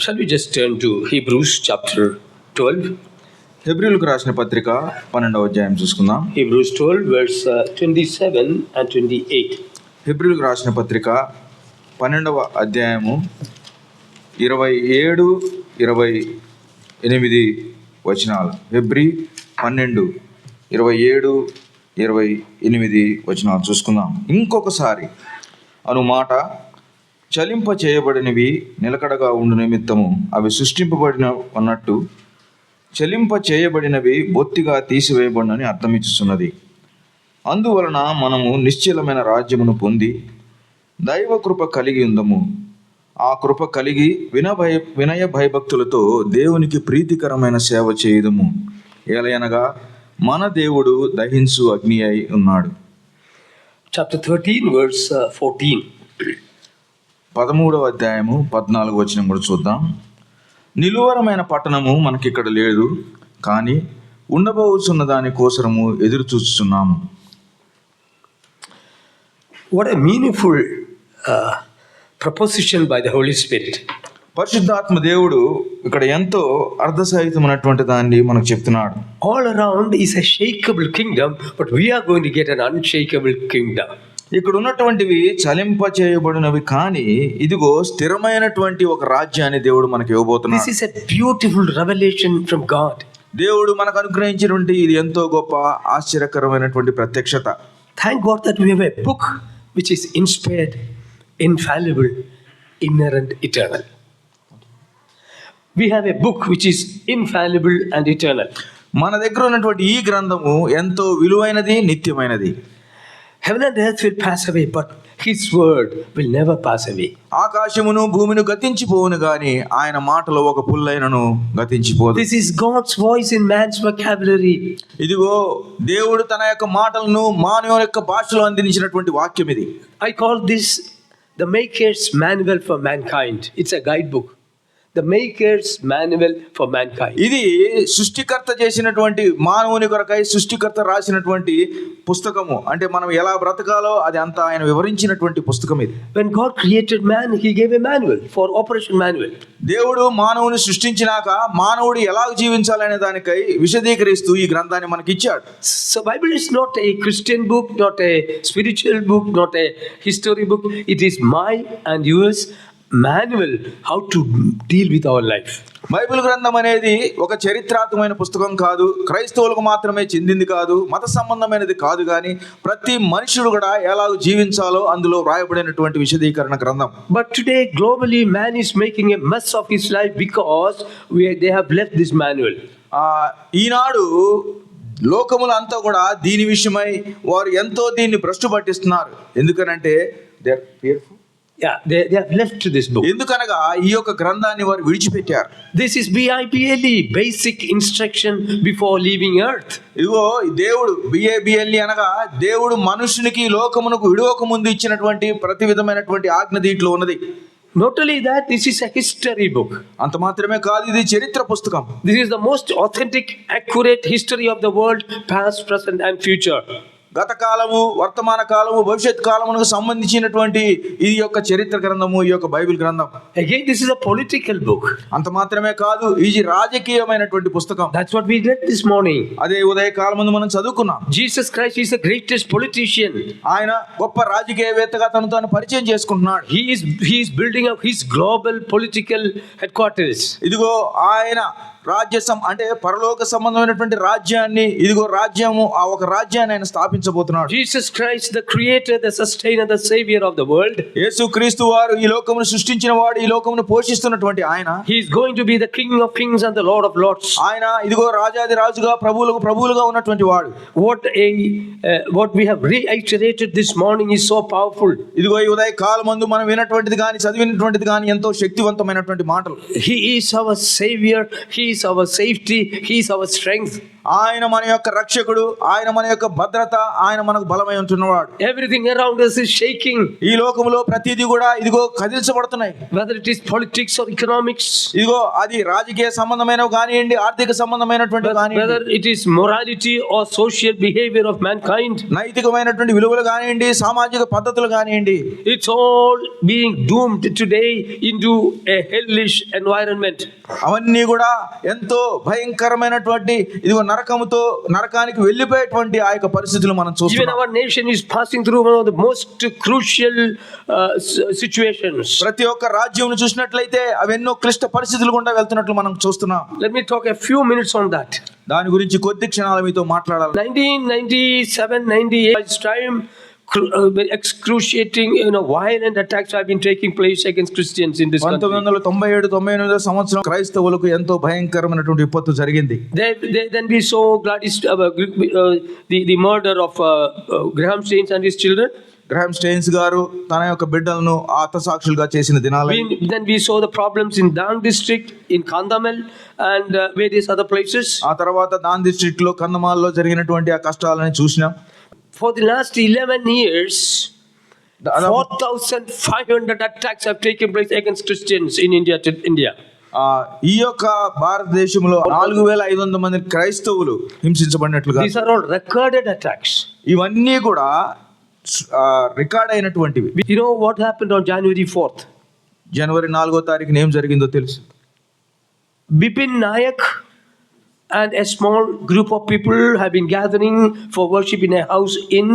Shall we just turn to Hebrews chapter 12? హెబ్రీయులకు రాసిన పత్రిక 12వ అధ్యాయం చూసుకుందాం. Hebrews 12 verse 27 and 28. హెబ్రీయులకు రాసిన పత్రిక 12వ అధ్యాయము 27, 28 వచనాలు. హెబ్రీ 12, 27, 28 వచనాలు చూసుకుందాం. ఇంకొకసారి అను మాట చలింప చేయబడినవి నిలకడగా ఉండు నిమిత్తము అవి సృష్టింపబడిన అన్నట్టు చలింప చేయబడినవి బొత్తిగా తీసివేయబడినని అర్థమిచ్చుతున్నది. అందువలన మనము నిశ్చలమైన రాజ్యమును పొంది దైవ కృప కలిగి ఉందము. ఆ కృప కలిగి వినయ భయభక్తులతో దేవునికి ప్రీతికరమైన సేవ చేయుదము. ఏలయనగా మన దేవుడు దహించు అగ్ని అయి ఉన్నాడు. Chapter 13 verse 14. 13వ అధ్యాయము 14వ వచనం కూడా చూద్దాం. నిలువరమైన పట్టణము మనకిక్కడ లేదు, కానీ ఉండబోతున్న దాని కోసరము ఎదురు చూస్తున్నాము. What a meaningful proposition by the Holy Spirit. పరిశుద్ధాత్మ దేవుడు ఇక్కడ ఎంతో అర్థసహితమైనటువంటి దాన్ని మనకు చెప్తున్నాడు. All around is a shakeable kingdom, but we are going to get an unshakable kingdom. ఇక్కడ ఉన్నటువంటివి చలింప చేయబడినవి, కానీ ఇదిగో స్థిరమైనటువంటి ఒక రాజ్యాన్ని దేవుడు మనకి ఇవ్వబోతున్నాడు. This is a beautiful revelation from God. దేవుడు మనకు అనుగ్రహించినటువంటి ఇది ఎంతో గొప్ప ఆశ్చర్యకరమైనటువంటి ప్రత్యక్షత. Thank God that we have a book which is inspired, infallible, inerrant, eternal. We have a book which is infallible and eternal. మన దగ్గర ఉన్నటువంటి ఈ గ్రంథము ఎంతో విలువైనది, నిత్యమైనది. Heaven and earth will pass away, but His word will never pass away. ఆకాశమును భూమిని గతించిపోవును గాని ఆయన మాటలో ఒక పుల్లైనను గతించిపోదు. This is God's voice in man's vocabulary. ఇదిగో దేవుడు తన యొక్క మాటలను మానవుని యొక్క భాషలో అందించినటువంటి వాక్యం ఇది. I call this the Maker's Manual for Mankind. It's a guidebook. The Maker's Manual for Mankind. ఇది సృష్టికర్త చేసినటువంటి మానవుని కొరకై సృష్టికర్త రాసినటువంటి పుస్తకము. అంటే మనం ఎలా బ్రతకాలో అది అంతా ఆయన వివరించినటువంటి పుస్తకం ఇది. When God created man, He gave a manual for operation manual. దేవుడు మానవుని సృష్టించినాక మానవుడు ఎలా జీవించాలనే దానికై విశదీకరిస్తూ ఈ గ్రంథాన్ని మనకి ఇచ్చాడు. So Bible is not a Christian book, not a spiritual book, not a history book. It is my and yours manual how to deal with our life. Bible గ్రంథం అనేది ఒక చరిత్రాత్మకమైన పుస్తకం కాదు, క్రైస్తవులకు మాత్రమే చెందింది కాదు, మత సంబంధమైనది కాదు, కానీ ప్రతి మనుషుడు కూడా ఎలా జీవించాలో అందులో వ్రాయబడినటువంటి విశదీకరణ గ్రంథం. But today globally man is making a mess of his life because they have left this manual. ఈనాడు లోకములు అంతా కూడా దీని విషయమై వారు ఎంతో దీన్ని భ్రష్టు పట్టిస్తున్నారు. ఎందుకనంటే they are fearful. They have left this book. ఎందుకనగా ఈ యొక్క గ్రంథాన్ని వారు విడిచిపెట్టారు. This is BIBLE, basic instruction before leaving earth. ఇదిగో దేవుడు BIBLE అనగా దేవుడు మనుషునికి లోకమునకు విడువక ముందు ఇచ్చినటువంటి ప్రతి విధమైనటువంటి ఆజ్ఞ దీంట్లో ఉన్నది. Not only that, this is a history book. అంత మాత్రమే కాదు, ఇది చరిత్ర పుస్తకం. This is the most authentic, accurate history of the world, past, present and future. గత కాలము, వర్తమాన కాలము, భవిష్యత్ కాలమునకు సంబంధించినటువంటి ఈ యొక్క చరిత్ర గ్రంథము, ఈ యొక్క బైబిల్ గ్రంథం. Again, this is a political book. అంత మాత్రమే కాదు, ఇది రాజకీయమైనటువంటి పుస్తకం. That's what we read this morning. అదే ఉదయ కాలమందు మనం చదువుకున్నాం. Jesus Christ is the greatest politician. ఆయన గొప్ప రాజకీయవేత్తగా తను తాను పరిచయం చేసుకుంటున్నాడు. He is building up his global political headquarters. ఇదిగో ఆయన రాజ్యం అంటే పరలోక సంబంధమైనటువంటి రాజ్యాన్ని, ఇదిగో రాజ్యము, ఆ ఒక రాజ్యాన్ని ఆయన స్థాపించబోతున్నాడు. Jesus Christ, the creator, the sustainer, the savior of the world. యేసుక్రీస్తు వారు ఈ లోకమును సృష్టించిన వాడు, ఈ లోకమును పోషిస్తున్నటువంటి ఆయన. He is going to be the King of kings and the Lord of lords. ఆయన ఇదిగో రాజాది రాజుగా, ప్రభువులుగా ఉన్నటువంటి వాడు. What we have reiterated this morning is so powerful. ఇదిగో ఈ ఉదయ కాలమందు మనం వినటువంటిది కానీ చదివినటువంటిది కానీ ఎంతో శక్తివంతమైనటువంటి మాటలు. He is our savior. He is is our safety, He is our strength. ఆయన మన యొక్క రక్షకుడు, ఆయన మన యొక్క భద్రత, ఆయన మనకు బలమై ఉంటున్నవాడు. Everything around us is shaking. ఈ లోకములో ప్రతిదీ కూడా ఇదిగో కదిలించబడుతున్నాయి. Whether it is politics or economics, ఇదిగో అది రాజకీయ సంబంధమైనవి కానివ్వండి, ఆర్థిక సంబంధమైనటువంటి కానివ్వండి, whether it is morality or social behavior of mankind, నైతికమైనటువంటి విలువలు కానివ్వండి, సామాజిక పద్ధతులు కానివ్వండి, it's all being doomed today into a hellish environment. అవన్నీ కూడా ఎంతో భయంకరమైనటువంటి ఇదిగో నరకానికి వెళ్ళిపోయేటువంటి ఆ యొక్క పరిస్థితులు మనం Even చూస్తున్నాం. our nation is passing through one of the most crucial situations. ప్రతి ఒక్క రాజ్యం చూసినట్లయితే అవి ఎన్నో క్లిష్ట పరిస్థితులు గుండా వెళ్తున్నట్లు మనం చూస్తున్నాం. Let me talk a few minutes on that. దాని గురించి కొద్ది క్షణాలు మీతో మాట్లాడాలి. 1997-98 time, very excruciating, violent attacks have been taking place against Christians in this country. 1997-98 సంవత్సరం క్రైస్తవులకు ఎంతో భయంకరమైనటువంటి విపత్తు జరిగింది. Then we saw Gladys, the murder of Graham Staines and his children. Graham Staines గారు తన యొక్క బిడ్డలను ఆత్మసాక్షులుగా చేసిన దినాలు. Then we saw the problems in Dang district, in Kandhamal and various other places. ఆ తర్వాత దాన్ డిస్ట్రిక్ట్ లో కందమాల్లో జరిగినటువంటి ఆ కష్టాలని చూసినాం. For the last 11 years, 4,500 attacks have taken place against Christians in India. ఈ యొక్క భారతదేశంలో 4,500 మంది క్రైస్తవులు హింసించబడినట్లుగా. These are all recorded attacks. ఇవన్నీ కూడా రికార్డ్ అయినటువంటివి. You know what happened on January 4th? జనవరి 4వ తారీఖున ఏం జరిగిందో తెలుసు. Bipin Nayak and a small group of people have been gathering for worship in a house in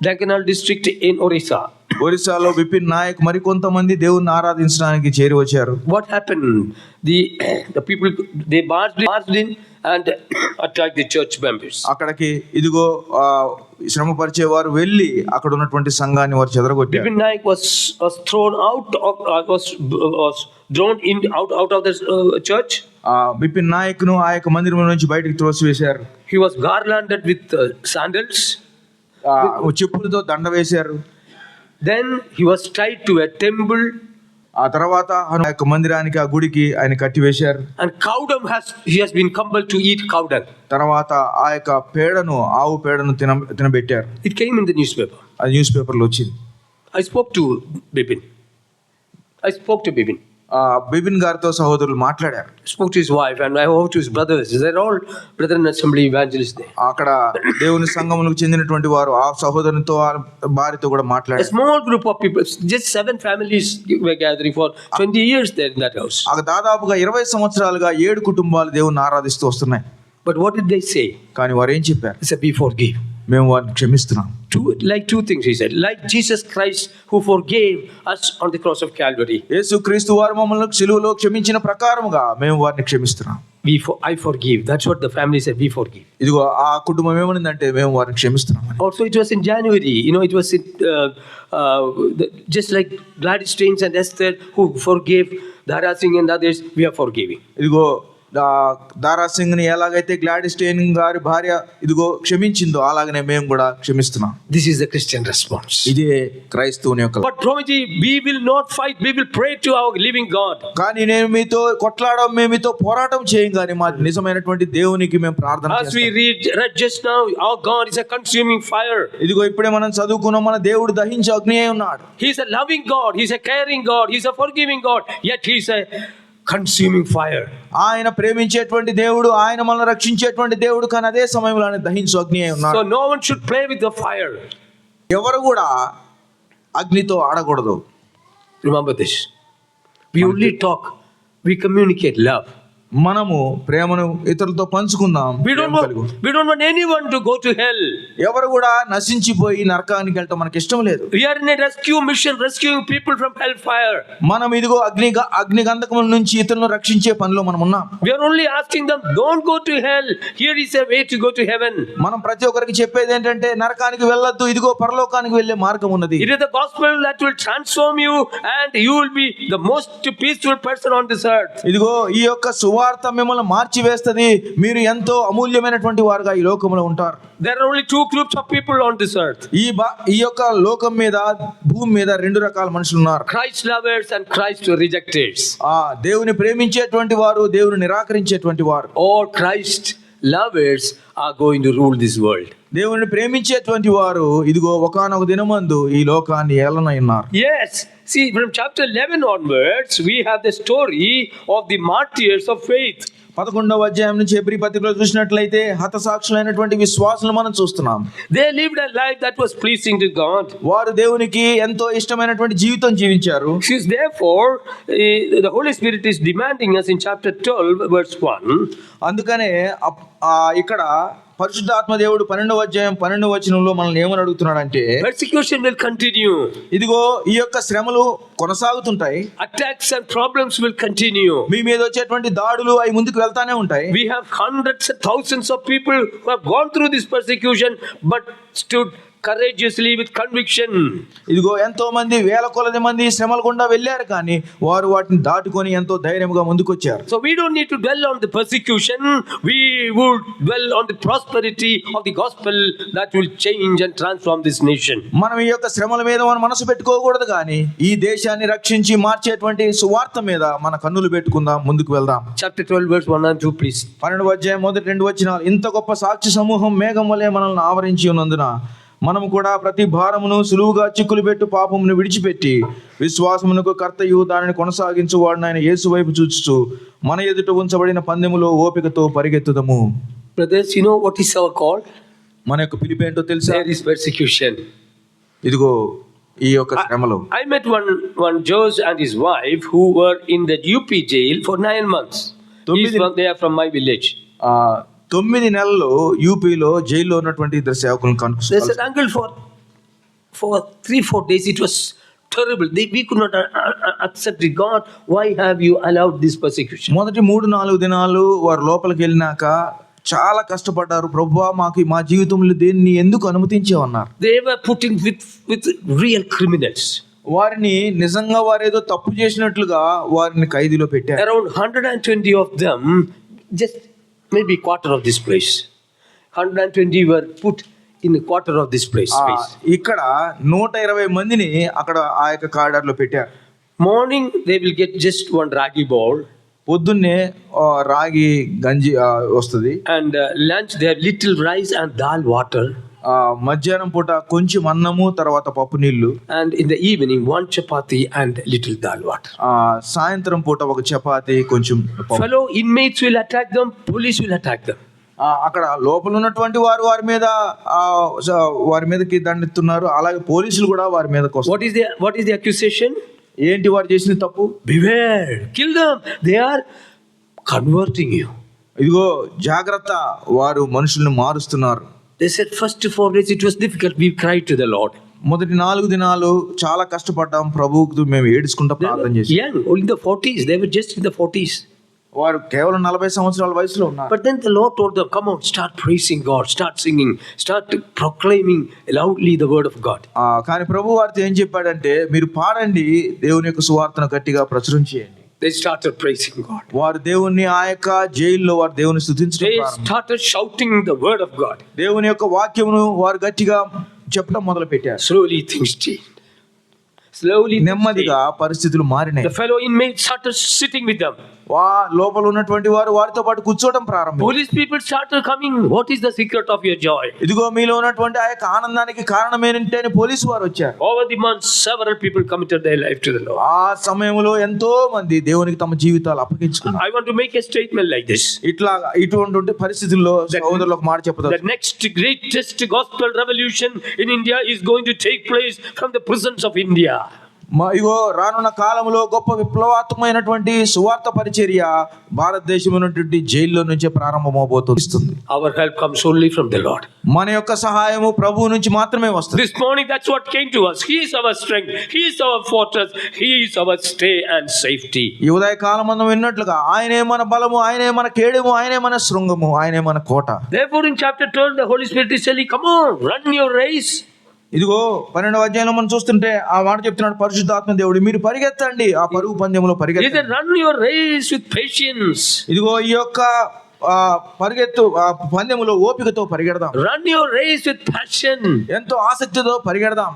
Dhankanal district in Orissa. ఒరిస్సాలో బిపిన్ నాయక్ మరికొంతమంది దేవుణ్ణి ఆరాధించడానికి చేరి వచ్చారు. What happened? The people, they marched in and attacked the church members. అక్కడికి ఇదిగో శ్రమ పరిచేవారు వెళ్ళి అక్కడ ఉన్నటువంటి సంఘాన్ని వారు చెదరగొట్టారు. Bipin Nayak was thrown out of the church. Bipin Naik ను ఆ యొక్క మందిరం నుంచి బయటికి త్రోసివేశారు. He was garlanded with sandals. చెప్పులతో దండ వేశారు. Then he was tied to a temple. ఆ తర్వాత ఆ యొక్క మందిరానికి, ఆ గుడికి ఆయన కట్టివేశారు. And he has been compelled to eat cow dung. తర్వాత ఆ యొక్క పేడను, ఆవు పేడను తినబెట్టారు. It came in the newspaper. అది న్యూస్ పేపర్లో వచ్చింది. I spoke to Bipin. Bipin గారితో సహోదరులు మాట్లాడారు. Spoke to his wife and I spoke to his brothers. They're all Brethren Assembly evangelists there. అక్కడ దేవుని సంఘములకు చెందినటువంటి వారు ఆ సహోదరునితో, భార్యతో కూడా A మాట్లాడారు. small group of people, just 7 families were gathering for 20 years there in that house. దాదాపుగా 20 సంవత్సరాలుగా 7 కుటుంబాలు దేవుని ఆరాధిస్తూ వస్తున్నాయి. But what did they say? కానీ వారు ఏం చెప్పారు? They said, we forgive. మేము వారిని క్షమిస్తున్నాం. Two things he said. Like Jesus Christ who forgave us on the cross of Calvary. యేసుక్రీస్తు వారు మమ్మల్ని సిలువలో క్షమించిన ప్రకారముగా మేము వారిని క్షమిస్తున్నాం. I forgive. That's what the family said. We forgive. ఇదిగో ఆ కుటుంబం ఏమనిందంటే మేము వారిని క్షమిస్తున్నాం. Also, it was in January. It was just like Gladys Staines and Esther who forgave Dara Singh and others. We are forgiving. ఇదిగో దారా సింగ్ ని ఎలాగైతే Gladys strain గారి భార్య ఇదిగో క్షమించిందో అలాగనే మేము కూడా క్షమిస్తున్నాం. This is the Christian response. ఇదే క్రైస్తవుని యొక్క. But Romaji, we will not fight. We will pray to our living God. కానీ నేను మీతో కొట్లాడడం, మేము మీతో పోరాటం చేయం, కానీ మా నిజమైనటువంటి దేవునికి మేము ప్రార్థన చేస్తాం. As we read just now, our God is a consuming fire. ఇదిగో ఇప్పుడే మనం చదువుకున్నాం, మన దేవుడు దహించే అగ్ని అయి ఉన్నాడు. He is a loving God. He is a caring God. He is a forgiving God. Yet he is a consuming fire. ఆయన ప్రేమించేటువంటి దేవుడు, ఆయన మనల్ని రక్షించేటువంటి దేవుడు, కానీ అదే సమయంలో ఆయన దహించు అగ్ని అయి ఉన్నాడు. So no one should play with the fire. ఎవరు కూడా అగ్నితో ఆడకూడదు. Remember this. We only talk. We communicate love. మనము ప్రేమను ఇతరులతో పంచుకుందాం. We don't want anyone to go to hell. ఎవరు కూడా నశించిపోయి నరకానికి వెళ్ళటం మనకి ఇష్టం లేదు. We are in a rescue mission, rescuing people from hellfire. మనం ఇదిగో అగ్ని గంధకముల నుంచి ఇతరులను రక్షించే పనిలో మనం ఉన్నాం. We are only asking them, don't go to hell. Here is a way to go to heaven. మనం ప్రతి ఒక్కరికి చెప్పేది ఏంటంటే నరకానికి వెళ్ళొద్దు, ఇదిగో పరలోకానికి వెళ్ళే మార్గం ఉన్నది. It is the gospel that will transform you and you will be the most peaceful person on this earth. ఇదిగో ఈ యొక్క సువార్త సువార్త మిమ్మల్ని మార్చివేస్తుంది, మీరు ఎంతో అమూల్యమైనటువంటి వారుగా ఈ లోకంలో ఉంటారు. There are only two groups of people on this earth. ఈ యొక్క లోకం మీద, భూమి మీద రెండు రకాల మనుషులు ఉన్నారు. Christ lovers and Christ rejectors. దేవుని ప్రేమించేటువంటి వారు, దేవుని నిరాకరించేటువంటి వారు. All Christ lovers are going to rule this world. దేవుని ప్రేమించేటువంటి వారు ఇదిగో ఒకానొక దినమందు ఈ లోకాన్ని ఏలనన్నారు. Yes, see, from chapter 11 onwards we have the story of the martyrs of faith. 11వ అధ్యాయం నుంచి హెబ్రీ పత్రికలో చూసినట్లయితే హతసాక్షులైనటువంటి విశ్వాసులు మనం చూస్తున్నాం. They lived a life that was pleasing to God. వారు దేవునికి ఎంతో ఇష్టమైనటువంటి జీవితం జీవించారు. Therefore, the Holy Spirit is demanding us in chapter 12 verse 1. అందుకనే ఇక్కడ పరిశుద్ధాత్మ దేవుడు 12వ అధ్యాయం 12వ వచనంలో మనల్ని ఏమని అడుగుతున్నాడంటే, persecution will continue. ఇదిగో ఈ యొక్క శ్రమలు కొనసాగుతుంటాయి. Attacks and problems will continue. మీ మీద వచ్చేటువంటి దాడులు అవి ముందుకు వెళ్తానే ఉంటాయి. We have hundreds and thousands of people who have gone through this persecution but stood courageously with conviction. ఇదిగో ఎంతో మంది, వేల కొలది మంది శ్రమల గుండా వెళ్ళారు, కానీ వారు వాటిని దాటుకొని ఎంతో ధైర్యంగా ముందుకొచ్చారు. So we don't need to dwell on the persecution, we would dwell on the prosperity of the gospel that will change and transform this nation. మనం ఈ యొక్క శ్రమల మీద మన మనసు పెట్టుకోకూడదు, కానీ ఈ దేశాన్ని రక్షించి మార్చేటువంటి సువార్త మీద మన కన్నులు పెట్టుకుందాం, ముందుకు వెళ్దాం. Chapter 12 verse 1 and 2 please. 12వ అధ్యాయం మొదటి 2 వచనాలు. ఇంత గొప్ప సాక్షి సమూహం మేఘం వలె మనల్ని ఆవరించి ఉన్నందున మనము కూడా ప్రతి భారమును సులువుగా చిక్కులు పెట్టు పాపమును విడిచిపెట్టి విశ్వాసమునకు కర్తయు దానిని కొనసాగించు వాడినైన యేసు వైపు చూచుచు మన ఎదుట ఉంచబడిన పందెములో ఓపికతో పరిగెత్తుదము. Brothers, you know what is our call? మన యొక్క పిలుపు ఏంటో తెలుసా? There is persecution. ఇదిగో ఈ యొక్క శ్రమలో. I met one Jose and his wife who were in the UP jail for 9 months. They are from my village. 9 నెలలు యూపీలో జైల్లో ఉన్నటువంటి ఇద్దరు సేవకులను They said, uncle, for 3-4 days it was terrible. We could not accept it. God, why have you allowed this persecution? మొదటి 3-4 దినాలు వారు లోపలికి వెళ్ళినాక చాలా కష్టపడ్డారు. ప్రభువా, మాకు మా జీవితంలో దేన్ని ఎందుకు అనుమతించావన్నారు. They were putting with real criminals. వారిని నిజంగా వారేదో తప్పు చేసినట్లుగా వారిని ఖైదీలో పెట్టారు. Around 120 of them, just maybe quarter of this place. 120 were put in a quarter of this place. ఇక్కడ 120 మందిని అక్కడ ఆ యొక్క కారిడార్లో పెట్టారు. Morning they will get just one ragi bowl. పొద్దున్నే రాగి గంజి వస్తుంది. And lunch they have little rice and dal water. మధ్యాహ్నం పూట కొంచెం అన్నము, తర్వాత పప్పు నీళ్లు. And in the evening one chapati and little dal water. సాయంత్రం పూట ఒక చపాతి, కొంచెం. Fellow inmates will attack them, police will attack them. అక్కడ లోపల ఉన్నటువంటి వారు వారి మీదకి దండెత్తున్నారు, అలాగే పోలీసులు కూడా వారి మీదకి వస్తారు. What is the accusation? ఏంటి వారు చేసిన తప్పు? Beware, kill them, they are converting you. ఇదిగో జాగ్రత్త, వారు మనుషుల్ని మారుస్తున్నారు. They said first 4 days it was difficult, we cried to the Lord. మొదటి 4 దినాలు చాలా కష్టపడ్డాం, ప్రభువుకు మేము ఏడుచుకుంటా ప్రార్థన చేసాం. Young, in the 40s, they were just in the 40s. వారు కేవలం 40 సంవత్సరాల వయసులో ఉన్నారు. But then the Lord told them, come on, start praising God, start singing, start proclaiming loudly the word of God. కానీ ప్రభు వారితో ఏం చెప్పాడంటే, మీరు పాడండి, దేవుని యొక్క సువార్తను గట్టిగా ప్రచురం చేయండి. They started praising God. వారు దేవుని ఆ యొక్క జైల్లో వారు దేవుని స్తుతించడం They ప్రారంభించారు. started shouting the word of God. దేవుని యొక్క వాక్యమును వారు గట్టిగా చెప్పడం మొదలు పెట్టారు. Slowly things changed. Slowly నెమ్మదిగా పరిస్థితులు మారినాయి. the fellow inmates started sitting with them. లోపల ఉన్నటువంటి వారు వారితో పాటు కూర్చోవడం ప్రారంభించారు. Police people started coming. What is the secret of your joy? ఇదిగో మీలో ఉన్నటువంటి ఆ యొక్క ఆనందానికి కారణం ఏంటంటే అని పోలీసు వారు వచ్చారు. Over the months several people committed their life to the Lord. ఆ సమయంలో ఎంతో మంది దేవునికి తమ జీవితాలు అప్పగించుకున్నారు. I want to make a statement like this. ఇటువంటి పరిస్థితుల్లో సోదరులకు ఒక మాట చెప్పదలుచుకున్నాను. The next greatest gospel revolution in India is going to take place from the prisons of India. ఇగో రానున్న కాలంలో గొప్ప విప్లవాత్మకమైనటువంటి సువార్త పరిచర్య భారతదేశంలో ఉన్నటువంటి జైల్లో నుంచే ప్రారంభమవబోతుంది. Our help comes only from the Lord. మన యొక్క సహాయము ప్రభువు నుంచి మాత్రమే వస్తుంది. This morning that's what came to us. He is our strength, he is our fortress, he is our stay and safety. ఈ ఉదయ కాలం మనం విన్నట్లుగా ఆయనే మన బలము, ఆయనే మన కేడము, ఆయనే మన శృంగము, ఆయనే మన కోట. Therefore in chapter 12 the Holy Spirit is telling, come on, run your race. ఇదిగో 12వ అధ్యాయంలో మనం చూస్తుంటే ఆ మాట చెప్తున్నాడు పరిశుద్ధాత్మ దేవుడు, మీరు పరిగెత్తండి, ఆ పరుగు పందెంలో He పరిగెత్తండి. said, run your race with patience. ఇదిగో ఈ యొక్క పరిగెత్తు పందెములో ఓపికతో పరిగెడదాం, Run your race with passion. ఎంతో ఆసక్తితో పరిగెడదాం,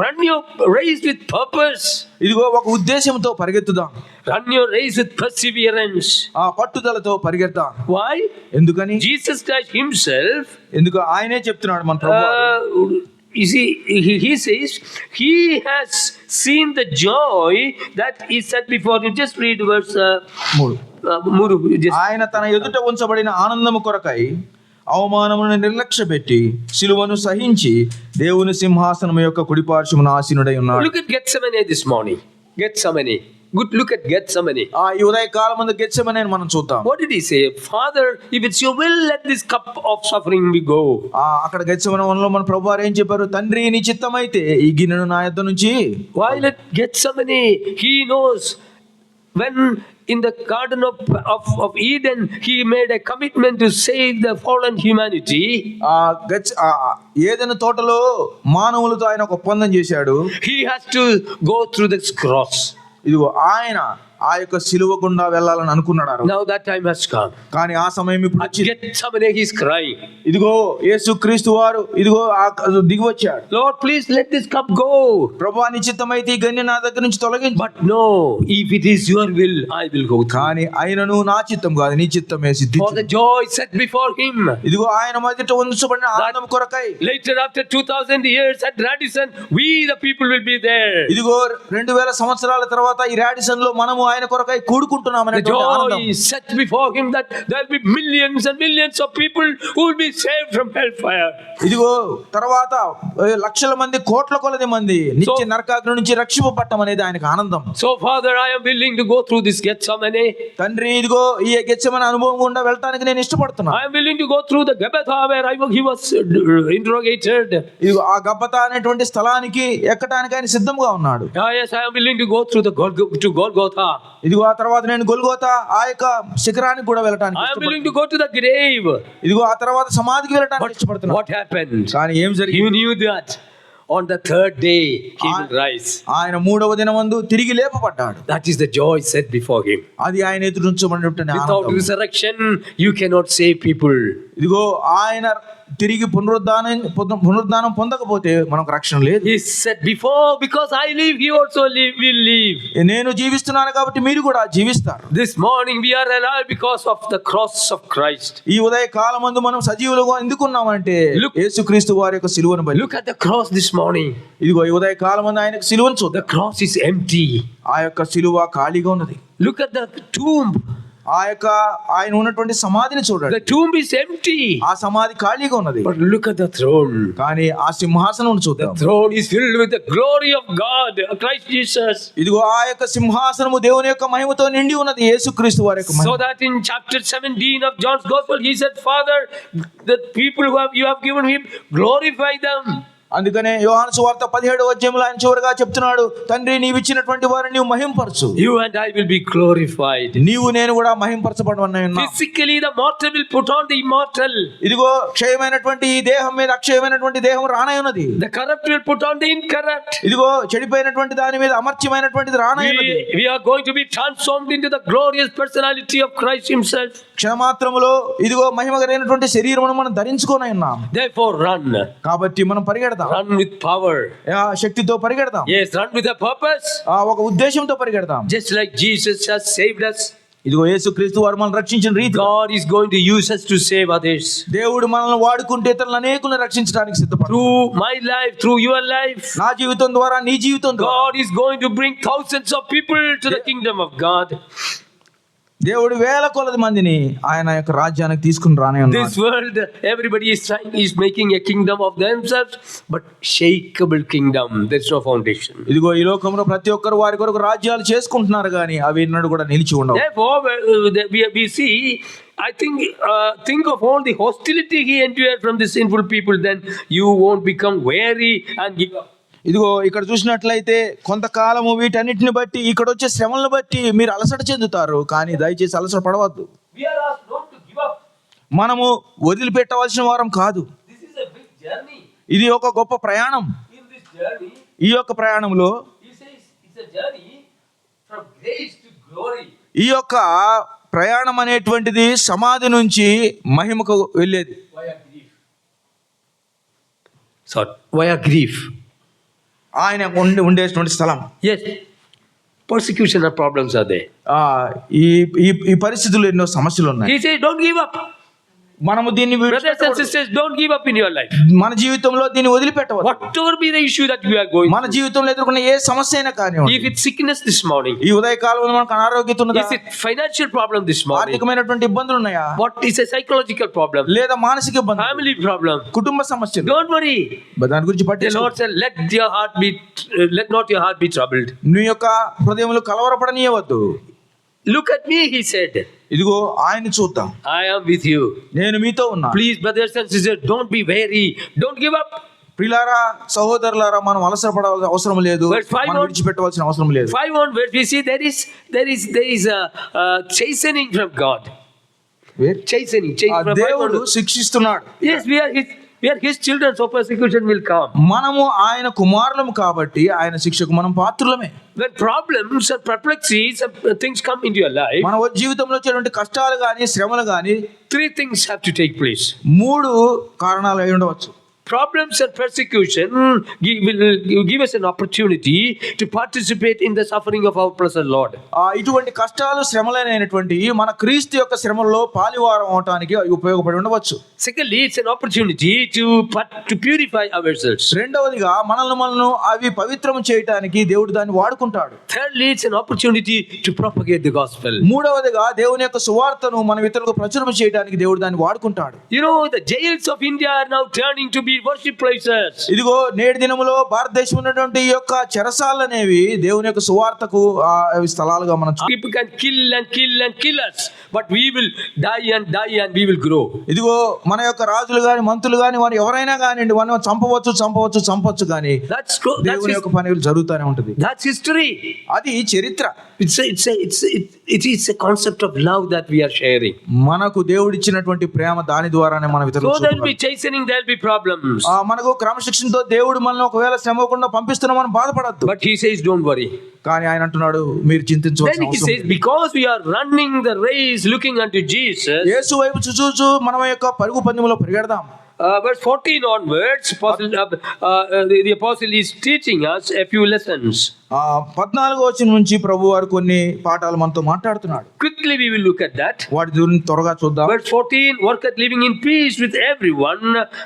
Run your race with purpose. ఇదిగో ఒక ఉద్దేశంతో పరిగెత్తుదాం, Run your race with perseverance. ఆ పట్టుదలతో పరిగెడదాం. Why? ఎందుకని? Jesus Christ himself, ఎందుకు ఆయనే చెప్తున్నాడు మన ప్రభువు. you see, he says, he has seen the joy that is set before him. Just read verse 3. ఆయన తన ఎదుట ఉంచబడిన ఆనందము కొరకై అవమానమును నిర్లక్ష్యపెట్టి సిలువను సహించి దేవుని సింహాసనం యొక్క కుడిపార్శ్వమున ఆసీనుడై ఉన్నాడు. Look at Gethsemane this morning. Gethsemane. Good look at Gethsemane. ఈ ఉదయ కాలం ముందు గెత్సెమనే మనం చూద్దాం. What did he say? Father, if it's your will, let this cup of suffering be go. అక్కడ గెత్సెమనే వనంలో మన ప్రభువారు ఏం చెప్పారు? తండ్రి నీ చిత్తమైతే ఈ గిన్నెను నా యొద్ద నుంచి. While at Gethsemane, he knows when in the garden of Eden, he made a commitment to save the fallen humanity. ఏదైనా తోటలో మానవులతో ఆయన ఒక ఒప్పందం చేశాడు. He has to go through this cross. ఇదిగో ఆయన ఆ యొక్క సిలువ గుండా వెళ్ళాలని అనుకున్నాడు. Now that time has come. కానీ ఆ సమయం ఇప్పుడు వచ్చింది. Gethsemane, he is crying. ఇదిగో యేసుక్రీస్తు వారు ఇదిగో దిగి వచ్చాడు. Lord, please let this cup go. ప్రభువా నీ చిత్తమైతే ఈ గిన్నె నా దగ్గర నుంచి తొలగించు. But no, if it is your will, I will go. కానీ ఆయనను నా చిత్తం కాదు నీ చిత్తమే సిద్ధించు. For the joy set before him. ఇదిగో ఆయన మధ్యట ఉంచబడిన ఆనందం కొరకై. Later after 2000 years at Radisson, we the people will be there. ఇదిగో 2000 సంవత్సరాల తర్వాత ఈ రాడిసన్ లో మనము ఆయన కొరకై కూడుకుంటున్నామనే ఆనందం. The joy is set before him that there will be millions and millions of people who will be saved from hellfire. ఇదిగో తర్వాత లక్షల మంది కోట్ల కొలది మంది నిత్య నరకాగ్ని నుంచి రక్షింపబడటం అనేది ఆయనకు ఆనందం. So Father, I am willing to go through this Gethsemane. తండ్రి ఇదిగో ఈ గెత్సెమనే అనుభవం గుండా వెళ్ళడానికి నేను ఇష్టపడుతున్నాను. I am willing to go through the Gabbatha where he was interrogated. ఇదిగో ఆ గబ్బతా అనేటువంటి స్థలానికి ఎక్కడానికి ఆయన సిద్ధంగా ఉన్నాడు. Yes, I am willing to go through the Golgotha. ఇదిగో ఆ తర్వాత నేను గొల్గోతా ఆ యొక్క శిఖరానికి కూడా వెళ్ళటానికి I am willing to go to the grave. ఇదిగో ఆ తర్వాత సమాధికి వెళ్ళటానికి ఇష్టపడుతున్నాను. What happened? కానీ ఏం జరిగింది? You knew that on the third day he will rise. ఆయన 3వ దినమందు తిరిగి లేపబడ్డాడు. That is the joy set before him. అది ఆయన ఎదురు ఉంచబడినటువంటి ఆనందం. Without resurrection you cannot save people. ఇదిగో ఆయన తిరిగి పునరుద్ధానం పొందకపోతే మనకు రక్షణ లేదు. He said before, because I live, he also will live. నేను జీవిస్తున్నాను కాబట్టి మీరు కూడా జీవిస్తారు. This morning we are alive because of the cross of Christ. ఈ ఉదయ కాలమందు మనం సజీవులుగా ఎందుకున్నామంటే యేసుక్రీస్తు వారి యొక్క సిలువను బట్టి. Look at the cross this morning. ఇదిగో ఈ ఉదయ కాలమందు ఆయన సిలువను చూద్దాం. The cross is empty. ఆ యొక్క సిలువ ఖాళీగా ఉన్నది. Look at the tomb. ఆ యొక్క ఆయన ఉన్నటువంటి సమాధిని చూడండి. The tomb is empty. ఆ సమాధి ఖాళీగా ఉన్నది. But look at the throne. కానీ ఆ సింహాసనం చూద్దాం. The throne is filled with the glory of God, Christ Jesus. ఇదిగో ఆ యొక్క సింహాసనము దేవుని యొక్క మహిమతో నిండి ఉన్నది, యేసుక్రీస్తు వారి యొక్క మహిమ. So that in chapter 17 of John's Gospel he said, Father, the people who you have given him, glorify them. అందుకనే యోహాను సువార్త 17వ అధ్యాయంలో ఆయన చివరగా చెప్తున్నాడు, తండ్రి నీవు ఇచ్చినటువంటి వారిని నీవు మహింపరచు. You and I will be glorified. నీవు నేను కూడా మహింపరచబడవన్నాయి. Physically the mortal will put on the immortal. ఇదిగో క్షయమైనటువంటి ఈ దేహం మీద అక్షయమైనటువంటి దేహం రానయ్యున్నది. The corrupt will put on the incorrupt. ఇదిగో చెడిపోయినటువంటి దాని మీద అమర్త్యమైనటువంటిది రానయ్యున్నది. We are going to be transformed into the glorious personality of Christ himself. క్షణమాత్రములో ఇదిగో మహిమ కలిగినటువంటి శరీరమును మనం ధరించుకొని ఉన్నాం. Therefore run. కాబట్టి మనం పరిగెడదాం. Run with power. శక్తితో పరిగెడదాం. Yes, run with a purpose. ఒక ఉద్దేశంతో పరిగెడదాం. Just like Jesus has saved us. ఇదిగో యేసుక్రీస్తు వారు మనల్ని రక్షించిన రీతి, God is going to use us to save others. దేవుడు మనల్ని వాడుకుంటే ఇతరులను అనేకులను రక్షించడానికి సిద్ధపడ్డాడు. Through my life, through your life, నా జీవితం ద్వారా నీ జీవితం ద్వారా God is going to bring thousands of people to the kingdom of God. దేవుడు వేల కొలది మందిని ఆయన యొక్క రాజ్యానికి తీసుకుని రానే ఉన్నాడు. This world, everybody is making a kingdom of themselves, but shakeable kingdom. There's no foundation. ఇదిగో ఈ లోకంలో ప్రతి ఒక్కరు వారి కొరకు రాజ్యాలు చేసుకుంటున్నారు కానీ అవి ఎన్నడూ కూడా నిలిచి ఉండవు. Therefore, we see, I think of all the hostility he endured from the sinful people, then you won't become weary and give up. ఇదిగో ఇక్కడ చూసినట్లయితే కొంతకాలము వీటన్నిటిని బట్టి ఇక్కడ వచ్చే శ్రమలను బట్టి మీరు అలసట చెందుతారు, కానీ దయచేసి అలసట పడవద్దు. We are asked not to give up. మనము వదిలిపెట్టవలసిన వారం కాదు. This is a big journey. ఇది ఒక గొప్ప ప్రయాణం. In this journey, ఈ యొక్క ప్రయాణంలో he says it's a journey from grace to glory. ఈ యొక్క ప్రయాణం అనేటువంటిది సమాధి నుంచి మహిమకు వెళ్ళేది. Via grief. Sorry, via grief. ఆయన ఉండేటువంటి స్థలం. Yes, persecution and problems are there. ఈ ఈ ఈ పరిస్థితుల్లో ఎన్నో సమస్యలు ఉన్నాయి. He says, don't give up. మనము దీన్ని Brothers and sisters, don't give up in your life. మన జీవితంలో దీన్ని వదిలిపెట్టవద్దు. Whatever be the issue that you are going మన జీవితంలో ఎదుర్కొన్న ఏ సమస్య అయినా కానివ్వండి. if it's sickness this morning, ఈ ఉదయకాలంలో మనకు అనారోగ్యత ఉన్నదా, is it financial problem this morning, ఆర్థికమైనటువంటి ఇబ్బందులు ఉన్నాయా, what is a psychological problem, లేదా మానసిక ఇబ్బంది, family problem, కుటుంబ సమస్యలు, don't worry. దాని గురించి The పట్టించుకో. Lord said, let not your heart be troubled. నీ యొక్క హృదయంలో కలవరపడనీయవద్దు. Look at me, he said, ఇదిగో ఆయన చూద్దాం, I am with you. నేను మీతో ఉన్నా. Please, brothers and sisters, don't be weary, don't give up. ప్రియులారా, సహోదరులారా, మనం అలసపడాల్సిన అవసరం లేదు, Verse 5 మనం విడిచిపెట్టవలసిన అవసరం లేదు. 5 onwards, we see there is a chastening from God. Chastening from God. దేవుడు శిక్షిస్తున్నాడు. Yes, we are his children, so persecution will come. మనము ఆయన కుమారులము కాబట్టి ఆయన శిక్షకు మనం పాత్రులమే. When problems and perplexities and things come into your life, మన జీవితంలో వచ్చేటువంటి కష్టాలు గాని శ్రమలు గాని 3 things have to take place. 3 కారణాలు అయి ఉండవచ్చు. Problems and persecution will give us an opportunity to participate in the suffering of our blessed Lord. ఇటువంటి కష్టాలు శ్రమలైనటువంటి మన క్రీస్తు యొక్క శ్రమల్లో పాలివారం అవటానికి ఉపయోగపడి ఉండవచ్చు. Secondly, it's an opportunity to purify ourselves. రెండవదిగా మనల్ని అవి పవిత్రం చేయటానికి దేవుడు దాన్ని వాడుకుంటాడు. Thirdly, it's an opportunity to propagate the gospel. మూడవదిగా దేవుని యొక్క సువార్తను మన ఇతరులకు ప్రచురం చేయడానికి దేవుడు దాన్ని వాడుకుంటాడు. You know, the jails of India are now turning to be worship places. ఇదిగో నేటి దినములో భారతదేశం ఉన్నటువంటి ఈ యొక్క చెరసాలు అనేవి దేవుని యొక్క సువార్తకు స్థలాలుగా మనం People can kill us, but we will die and we will grow. ఇదిగో మన యొక్క రాజులు గాని మంత్రులు గాని వారు ఎవరైనా కానివ్వండి, వారిని చంపవచ్చు కానీ దేవుని యొక్క పనులు జరుగుతూనే ఉంటది. That's history. అది చరిత్ర. It is a concept of love that we are sharing. మనకు దేవుడు ఇచ్చినటువంటి ప్రేమ, దాని ద్వారానే మనం ఇతరులకు So there will be chastening, there will be problems. మనకు క్రమశిక్షణతో దేవుడు మనల్ని ఒకవేళ శ్రమకుండా పంపిస్తున్నా మనం బాధపడద్దు. But he says, don't worry. కానీ ఆయన అంటున్నాడు, మీరు చింతించవలసిన Then he అవసరం says, because we are running the race looking unto Jesus. యేసు వైపు చూచూ మన యొక్క పరుగు పందెంలో పరిగెడదాం. Verse 14 onwards, the apostle is teaching us a few lessons. 14వ వచనం నుంచి ప్రభు వారు కొన్ని పాఠాలు మనతో మాట్లాడుతున్నాడు. Quickly we will look at that. వాటి గురించి త్వరగా చూద్దాం. Verse 14, work at living in peace with everyone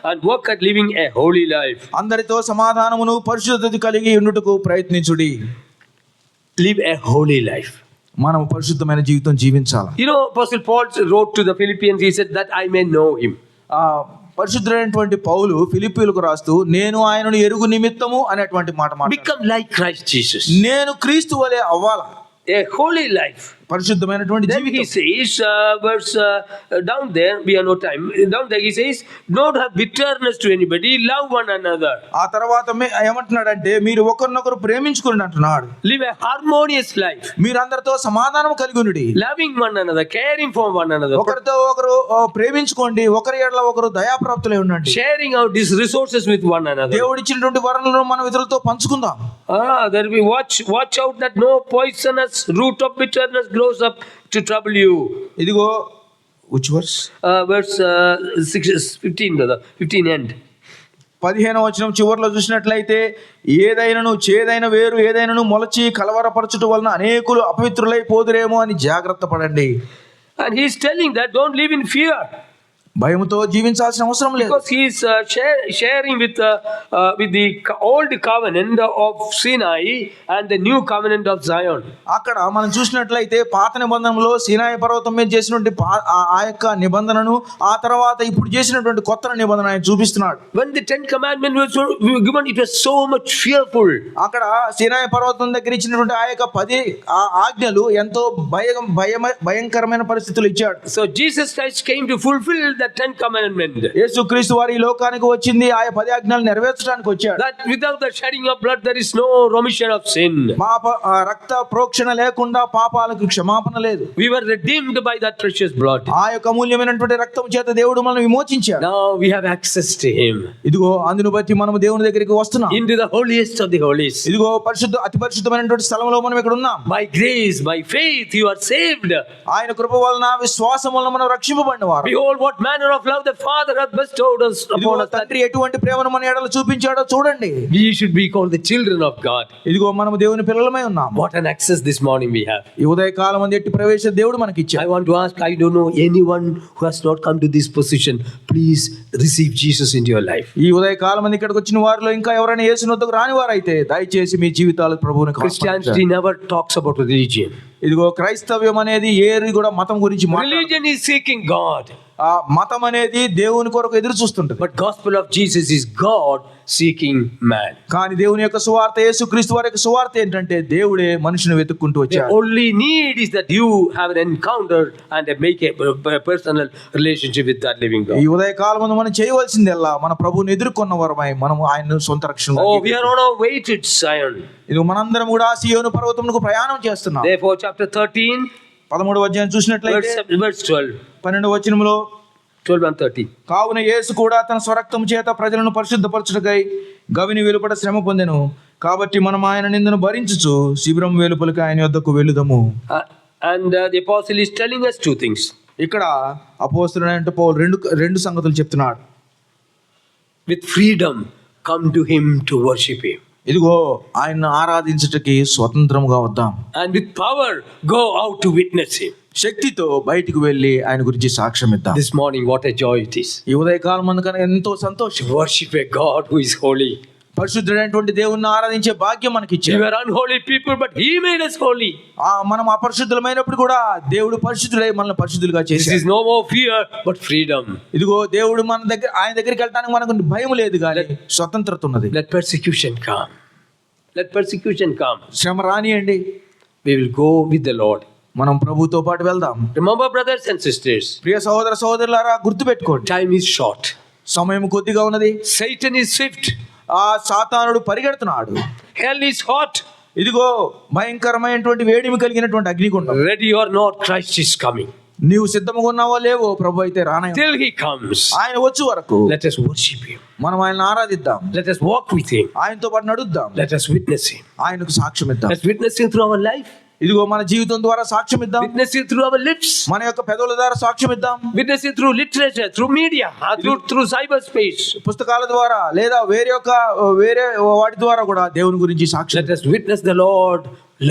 and work at living a holy life. అందరితో సమాధానమును పరిశుద్ధత కలిగి ఉండుటకు ప్రయత్నించుడి. Live a holy life. మనం పరిశుద్ధమైన జీవితం జీవించాలి. You know, Apostle Paul wrote to the Philippians, he said that I may know him. పరిశుద్ధుడైనటువంటి పౌలు ఫిలిప్పీయులకు రాస్తూ నేను ఆయనను ఎరుగు నిమిత్తము అనేటువంటి మాట become like Christ Jesus. నేను క్రీస్తు వలె అవ్వాలా. A holy life. పరిశుద్ధమైనటువంటి Then he says, verse down there, we have no time. Down there he says, don't have bitterness to anybody, love one another. ఆ తర్వాత ఏమంటున్నాడంటే మీరు ఒకరినొకరు ప్రేమించుకోండి అంటున్నాడు. Live a harmonious life. మీరందరితో సమాధానం కలిగి ఉండండి. Loving one another, caring for one another. ఒకరితో ఒకరు ప్రేమించుకోండి, ఒకరి ఎడల ఒకరు దయాప్రాప్తులై ఉండండి. Sharing out these resources with one another. దేవుడు ఇచ్చినటువంటి వరాలను మనం ఇతరులతో పంచుకుందాం. There we watch out that no poisonous root of bitterness grows up to trouble you. ఇదిగో which verse? Verse 15 brother, 15 end. 15వ వచనం చివర్లో చూసినట్లయితే ఏదైనను చేదైన వేరు ఏదైనను మొలచి కలవరపరచుట వలన అనేకులు అపవిత్రులై పోదురేమో అని జాగ్రత్త పడండి. And he is telling that don't live in fear. భయముతో జీవించాల్సిన అవసరం లేదు. Because he is sharing with the old covenant of Sinai and the new covenant of Zion. అక్కడ మనం చూసినట్లయితే పాత నిబంధనలో సీనాయి పర్వతం మీద చేసినటువంటి ఆ యొక్క నిబంధనను ఆ తర్వాత ఇప్పుడు చేసినటువంటి కొత్త నిబంధన ఆయన చూపిస్తున్నాడు. When the 10 commandments were given, it was so much fearful. అక్కడ సీనాయి పర్వతం దగ్గర ఇచ్చినటువంటి ఆ యొక్క 10 ఆజ్ఞలు ఎంతో భయంకరమైన పరిస్థితులు ఇచ్చాడు. So Jesus Christ came to fulfill the the 10 commandment. యేసుక్రీస్తు వారు ఈ లోకానికి వచ్చింది ఆ 10 ఆజ్ఞలు నెరవేర్చడానికి వచ్చాడు. That without the shedding of blood there is no remission of sin. రక్త ప్రోక్షణ లేకుండా పాపాలకు క్షమాపణ లేదు. We were redeemed by that precious blood. ఆ యొక్క అమూల్యమైనటువంటి రక్తం చేత దేవుడు మనల్ని విమోచించాడు. Now we have access to him. ఇదిగో అందును బట్టి మనం దేవుని దగ్గరికి వస్తున్నాం. Into the holiest of the holies. ఇదిగో అతి పరిశుద్ధమైనటువంటి స్థలంలో మనం ఇక్కడ ఉన్నాం. By grace, by faith you are saved. ఆయన కృప వలన విశ్వాసం వలన మనం రక్షింపబడినవారు. Behold what manner of love the Father hath bestowed us upon us. తండ్రి ఎటువంటి ప్రేమను మన ఎడల చూపించాడో చూడండి. We should be called the children of God. ఇదిగో మనం దేవుని పిల్లలమై ఉన్నాం. What an access this morning we have. ఈ ఉదయ కాలం అందు ఎట్టి ప్రవేశం దేవుడు మనకి ఇచ్చాడు. I want to ask, I don't know anyone who has not come to this position. Please receive Jesus into your life. ఈ ఉదయ కాలం అందు ఇక్కడికి వచ్చిన వారిలో ఇంకా ఎవరైనా యేసు వద్దకు రాని వారైతే దయచేసి మీ జీవితాలు ప్రభువుని Christianity never talks about religion. ఇదిగో క్రైస్తవ్యం అనేది ఏది కూడా మతం గురించి Religion is seeking God. ఆ మతం అనేది దేవుని కొరకు ఎదురు చూస్తుంటది. But gospel of Jesus is God seeking man. కానీ దేవుని యొక్క సువార్త యేసుక్రీస్తు వారి యొక్క సువార్త ఏంటంటే దేవుడే మనుషుని వెతుక్కుంటూ వచ్చాడు. The only need is that you have an encounter and make a personal relationship with that living God. ఈ ఉదయ కాలమందు మనం చేయవలసిందల్లా మన ప్రభువుని ఎదుర్కొన్న వారమై మనం ఆయనను సొంత రక్షణ. Oh, we are on our way to Zion. ఇది మనందరం కూడా సియోను పర్వతమునకు ప్రయాణం చేస్తున్నాం. Therefore chapter 13 13వ అధ్యాయం చూసినట్లయితే verse 12 12వ వచనములో 12 and 13 కావున యేసు కూడా తన స్వరక్తము చేత ప్రజలను పరిశుద్ధపరచుటకై గవిని వెలుపట శ్రమ పొందెను. కాబట్టి మనం ఆయన నిందను భరించుచు శిబిరం వెలుపలికి ఆయన యొద్దకు వెళ్ళుదము. And the apostle is telling us two things. ఇక్కడ అపోస్తలుడైన పౌలు రెండు సంగతులు చెప్తున్నాడు. With freedom come to him to worship him. ఇదిగో ఆయన్ని ఆరాధించుటకి స్వతంత్రముగా వద్దాం. And with power go out to witness him. శక్తితో బయటికి వెళ్ళి ఆయన గురించి సాక్ష్యం ఇద్దాం. This morning what a joy it is. ఈ ఉదయ కాలం మనకన్నా ఎంతో సంతోషం. Worship a God who is holy. పరిశుద్ధుడైనటువంటి దేవుణ్ణి ఆరాధించే భాగ్యం మనకి ఇచ్చాడు. We were unholy people but he made us holy. మనం అపరిశుద్ధులమైనప్పుడు కూడా దేవుడు పరిశుద్ధుడై మనల్ని పరిశుద్ధులుగా చేశాడు. This is no more fear but freedom. ఇదిగో దేవుడు ఆయన దగ్గరికి వెళ్ళడానికి మనకు భయం లేదు కానీ స్వతంత్రత ఉన్నది. Let persecution come. Let persecution come. శ్రమ రానియండి. We will go with the Lord. మనం ప్రభుతో పాటు వెళ్దాం. Remember brothers and sisters. ప్రియ సహోదర సహోదరులారా గుర్తుపెట్టుకోండి. Time is short. సమయం కొద్దిగా ఉన్నది. Satan is swift. ఆ సాతానుడు పరిగెడుతున్నాడు. Hell is hot. ఇదిగో భయంకరమైనటువంటి వేడిమి కలిగినటువంటి అగ్నిగుండం. Ready or not, Christ is coming. నీవు సిద్ధంగా ఉన్నావో లేవో ప్రభు అయితే రానే. Till he comes. ఆయన వచ్చే వరకు Let us worship him. మనం ఆయన్ని ఆరాధిద్దాం. Let us walk with him. ఆయనతో పాటు నడుద్దాం. Let us witness him. ఆయనకు సాక్ష్యం ఇద్దాం. Let's witness him through our life. ఇదిగో మన జీవితం ద్వారా సాక్ష్యం ఇద్దాం. Witness him through our lips. మన యొక్క పెదవుల ద్వారా సాక్ష్యం ఇద్దాం. Witness him through literature, through media, through cyberspace. పుస్తకాల ద్వారా లేదా వేరే వాటి ద్వారా కూడా దేవుని గురించి సాక్ష్యం. Let us witness the Lord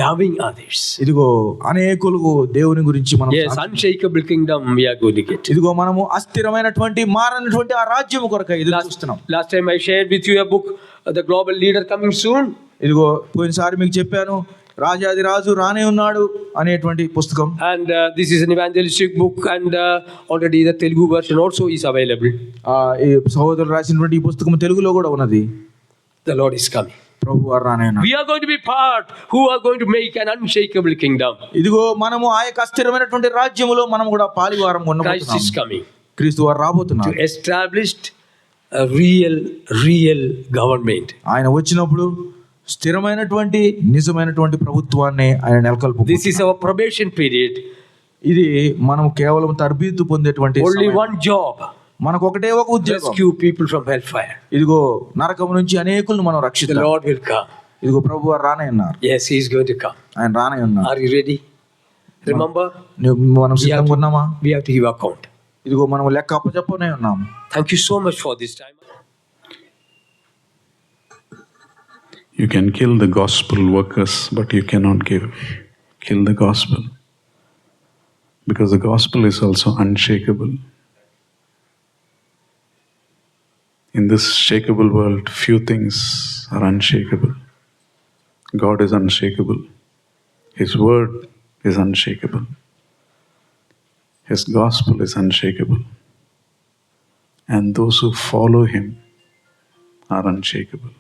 loving others. ఇదిగో అనేకులకు దేవుని గురించి మనం Yes, unshakable kingdom we are going to get. ఇదిగో మనము అస్థిరమైనటువంటి మారనటువంటి ఆ రాజ్యం కొరకై ఎదురు చూస్తున్నాం. Last time I shared with you a book, The Global Leader Coming Soon. ఇదిగో పోయినసారి మీకు చెప్పాను రాజాది రాజు రానే ఉన్నాడు అనేటువంటి పుస్తకం. And this is an evangelistic book and already the Telugu version also is available. ఈ సహోదరులు రాసినటువంటి ఈ పుస్తకం తెలుగులో కూడా ఉన్నది. The Lord is coming. ప్రభు వారు రానే ఉన్నాడు. We are going to be part who are going to make an unshakable kingdom. ఇదిగో మనము ఆ యొక్క అస్థిరమైనటువంటి రాజ్యములో మనం కూడా పాలివారం Christ is coming. క్రీస్తు వారు రాబోతున్నారు. To establish a real government. ఆయన వచ్చినప్పుడు స్థిరమైనటువంటి నిజమైనటువంటి ప్రభుత్వాన్ని ఆయన నెలకొల్పు. This is our probation period. ఇది మనం కేవలం తర్బీదు పొందేటువంటి only one job. మనకు ఒకటే ఒక ఉద్యోగం. Rescue people from hellfire. ఇదిగో నరకం నుంచి అనేకులను మనం రక్షిద్దాం. The Lord will come. ఇదిగో ప్రభువు వారు రానే ఉన్నారు. Yes, he is going to come. ఆయన రానే ఉన్నారు. Are you ready? Remember, మనం సిద్ధంగా ఉన్నామా? We have to give account. ఇదిగో మనం లెక్క అప్పచెప్పనే ఉన్నాము. Thank you so much for this time. You can kill the gospel workers, but you cannot kill the gospel. Because the gospel is also unshakable. In this shakable world, few things are unshakable. God is unshakable. His word is unshakable. His gospel is unshakable. And those who follow him are unshakable.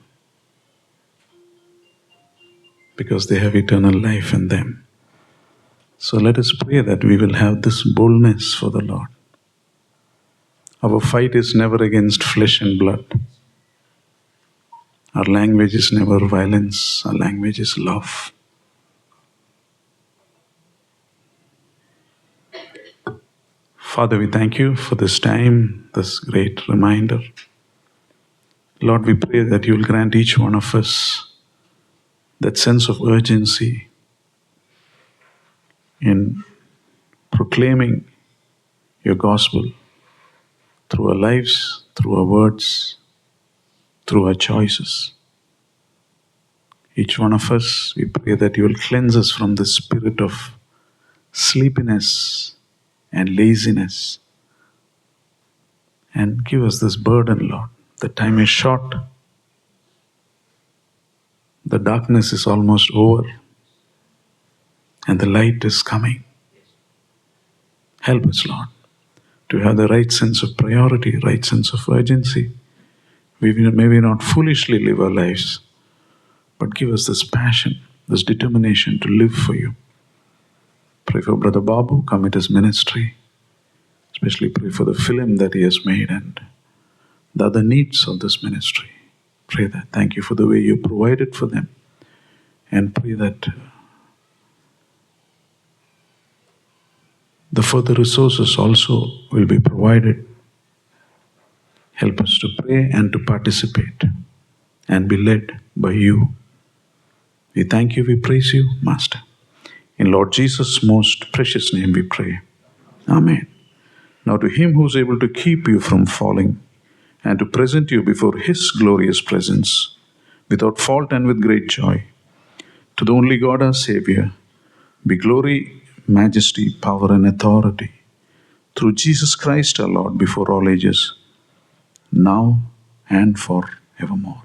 Because they have eternal life in them. So let us pray that we will have this boldness for the Lord. Our fight is never against flesh and blood. Our language is never violence. Our language is love. Father, we thank you for this time, this great reminder. Lord, we pray that you will grant each one of us that sense of urgency in proclaiming your gospel through our lives, through our words, through our choices. Each one of us, we pray that you will cleanse us from the spirit of sleepiness and laziness and give us this burden, Lord. The time is short. The darkness is almost over and the light is coming. Help us, Lord, to have the right sense of priority, right sense of urgency. We will maybe not foolishly live our lives, but give us this passion, this determination to live for you. Pray for Brother Babu, commit his ministry. Especially pray for the film that he has made and the other needs of this ministry. Pray that. Thank you for the way you provided for them. And pray that the further resources also will be provided. Help us to pray and to participate and be led by you. We thank you, we praise you, Master. In Lord Jesus' most precious name we pray. Amen. Now to him who is able to keep you from falling and to present you before his glorious presence without fault and with great joy, to the only God our Savior, be glory, majesty, power and authority through Jesus Christ our Lord before all ages, now and forevermore.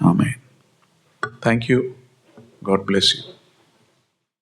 Amen. Thank you. God bless you.